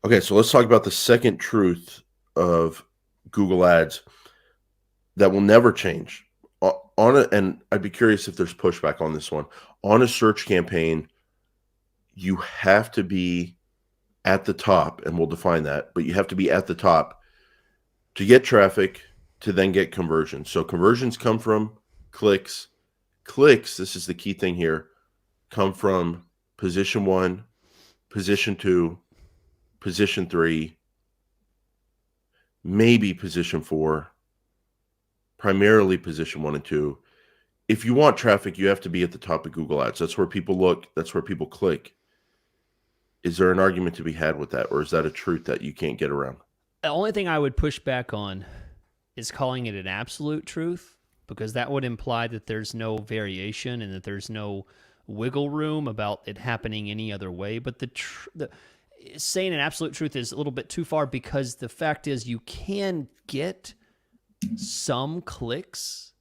Okay, so let's talk about the second truth of Google Ads that will never change. On it, and I'd be curious if there's pushback on this one. On a search campaign, you have to be at the top, and we'll define that, but you have to be at the top to get traffic to then get conversions. So conversions come from clicks. Clicks, this is the key thing here, come from position 1, position 2, position 3, maybe position 4, primarily position 1 and 2. If you want traffic, you have to be at the top of Google Ads. That's where people look, that's where people click. Is there an argument to be had with that, or is that a truth that you can't get around? The only thing I would push back on is calling it an absolute truth, because that would imply that there's no variation and that there's no wiggle room about it happening any other way. But the saying an absolute truth is a little bit too far, because the fact is you can get some clicks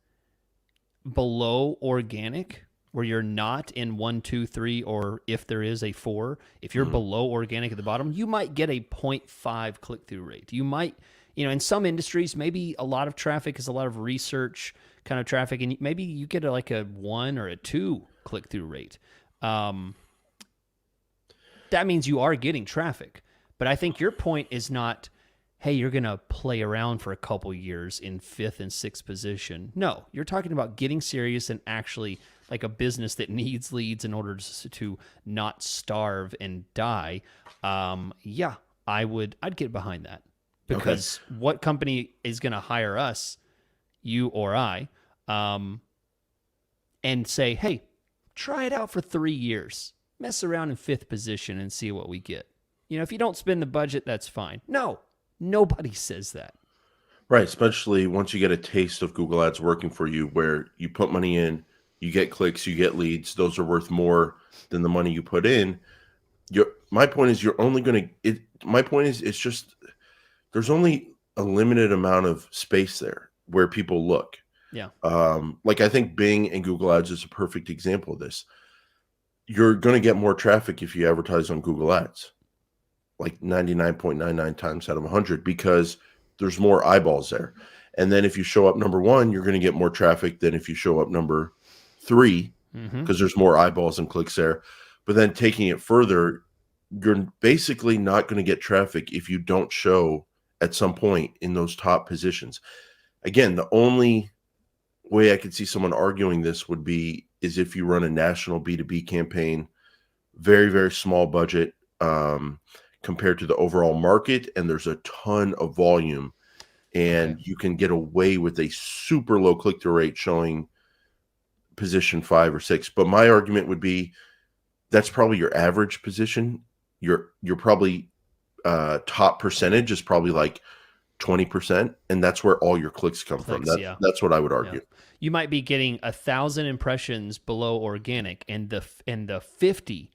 below organic where you're not in 1, 2, 3, or if there is a 4, if you're below organic at the bottom, you might get a 0.5 click-through rate. You might, in some industries, maybe a lot of traffic is a lot of research kind of traffic, and maybe you get like a 1 or a 2 click-through rate. That means you are getting traffic. But I think your point is not, hey, you're going to play around for a couple years in 5th and 6th position. No, you're talking about getting serious and actually like a business that needs leads in order to not starve and die. Yeah, I'd get behind that, because what company is going to hire us, you or I, and say, hey, try it out for 3 years, mess around in 5th position and see what we get. If you don't spend the budget, that's fine. No, nobody says that. Right, especially once you get a taste of Google Ads working for you, where you put money in, you get clicks, you get leads. Those are worth more than the money you put in. My point is, you're only going to. My point is, it's just there's only a limited amount of space there where people look. Yeah. Like I think Bing and Google Ads is a perfect example of this. You're going to get more traffic if you advertise on Google Ads, like 99.99 times out of 100, because there's more eyeballs there. And then if you show up number 1, you're going to get more traffic than if you show up number 3, because there's more eyeballs and clicks there. But then taking it further, you're basically not going to get traffic if you don't show at some point in those top positions. Again, the only way I could see someone arguing this is if you run a national B2B campaign, very, very small budget compared to the overall market, and there's a ton of volume, and you can get away with a super low click-through rate showing position 5 or 6. But my argument would be that's probably your average position. You're probably top percentage is probably like 20%, and that's where all your clicks come from. That's what I would argue. Yeah. You might be getting 1,000 impressions below organic, and the 50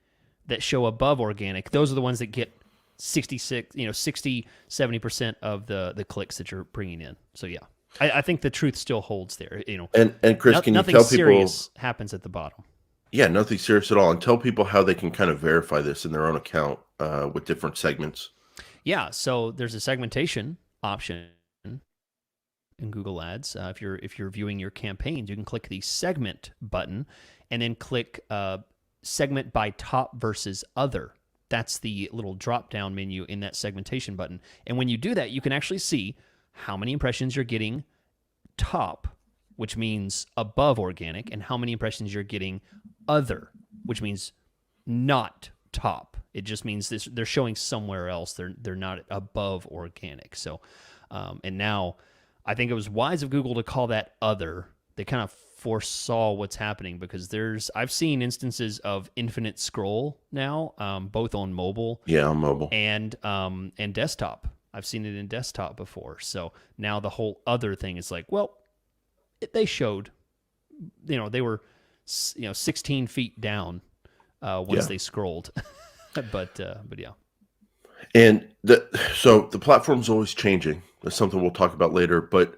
that show above organic, those are the ones that get 60, 70% of the clicks that you're bringing in. So yeah, I think the truth still holds there. And Chris, can you tell people nothing serious happens at the bottom? Yeah, nothing serious at all. And tell people how they can kind of verify this in their own account with different segments. Yeah, so there's a segmentation option in Google Ads. If you're viewing your campaigns, you can click the segment button and then click segment by top versus other. That's the little drop-down menu in that segmentation button. And when you do that, you can actually see how many impressions you're getting top, which means above organic, and how many impressions you're getting other, which means not top. It just means they're showing somewhere else. They're not above organic. So, and now I think it was wise of Google to call that other. They kind of foresaw what's happening, because I've seen instances of infinite scroll now, both on mobile, on mobile, and desktop. I've seen it in desktop before. So now the whole other thing is like, well, they showed, they were, 16 feet down once they scrolled, but yeah. And so the platform's always changing. That's something we'll talk about later, but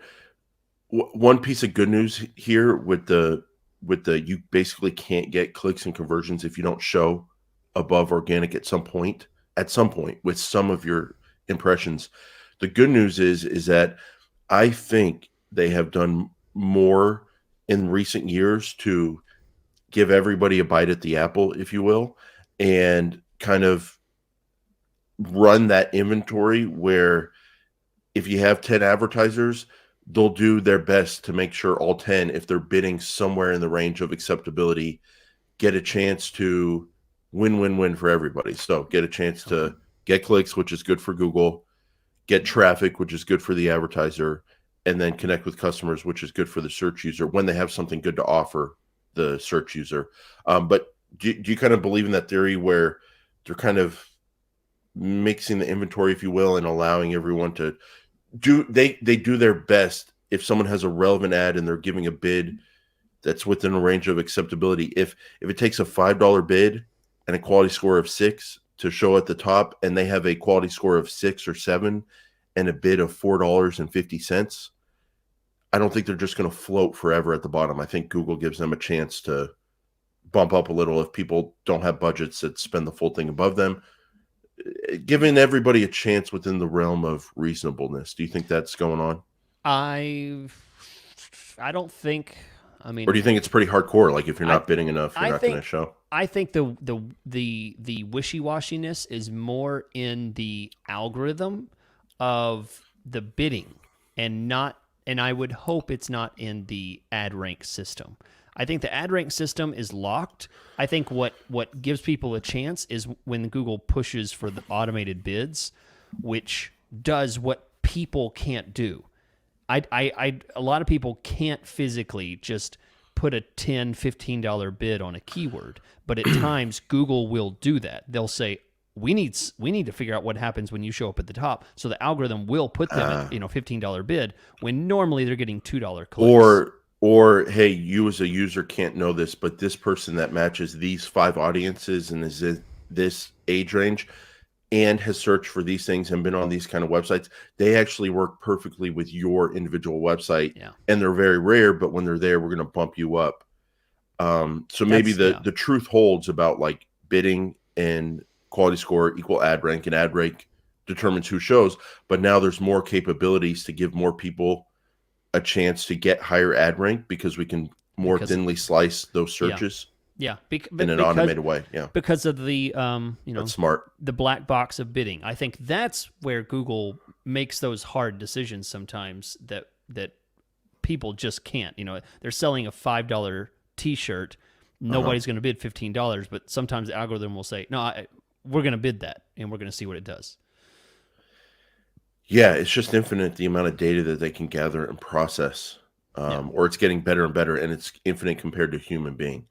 one piece of good news here with the you basically can't get clicks and conversions if you don't show above organic at some point at some point with some of your impressions. The good news is that I think they have done more in recent years to give everybody a bite at the apple, if you will, and kind of run that inventory where if you have 10 advertisers, they'll do their best to make sure all 10, if they're bidding somewhere in the range of acceptability, get a chance to win for everybody. So get a chance to get clicks, which is good for Google, get traffic, which is good for the advertiser, and then connect with customers, which is good for the search user when they have something good to offer the search user. But do you kind of believe in that theory where they're kind of mixing the inventory, if you will, and allowing everyone to they do their best if someone has a relevant ad and they're giving a bid that's within a range of acceptability. If it takes a $5 bid and a quality score of 6 to show at the top, and they have a quality score of 6 or 7 and a bid of $4.50, I don't think they're just going to float forever at the bottom. I think Google gives them a chance to bump up a little if people don't have budgets that spend the full thing above them, giving everybody a chance within the realm of reasonableness. Do you think that's going on? I don't think. I mean, Or do you think it's pretty hardcore? Like if you're not I- bidding enough, you're I not going think- to show. I think the wishy-washiness is more in the algorithm of the bidding, and I would hope it's not in the ad rank system. I think the ad rank system is locked. I think what gives people a chance is when Google pushes for the automated bids, which does what people can't do. A lot of people can't physically just put a $10, $15 bid on a keyword, but at times Google will do that. They'll say, we need to figure out what happens when you show up at the top. So the algorithm will put them at $15 bid when normally they're getting $2 clicks. Or hey, you as a user can't know this, but this person that matches these 5 audiences and is in this age range and has searched for these things and been on these kind of websites, they actually work perfectly with your individual website. Yeah. And they're very rare, but when they're there, we're going to bump you up. So maybe the truth holds about like bidding and quality score equal ad rank, and ad rank determines who shows. But now there's more capabilities to give more people a chance to get higher ad rank because we can more thinly slice those searches Yeah, in an automated way. Yeah, because of the that's smart. the black box of bidding. I think that's where Google makes those hard decisions sometimes that people just can't. They're selling a $5 T-shirt. Nobody's going to bid $15, but sometimes the algorithm will say, "No, we're going to bid that, and we're going to see what it does." Yeah, it's just infinite the amount of data that they can gather and process, or it's getting better and better, and it's infinite compared to human being.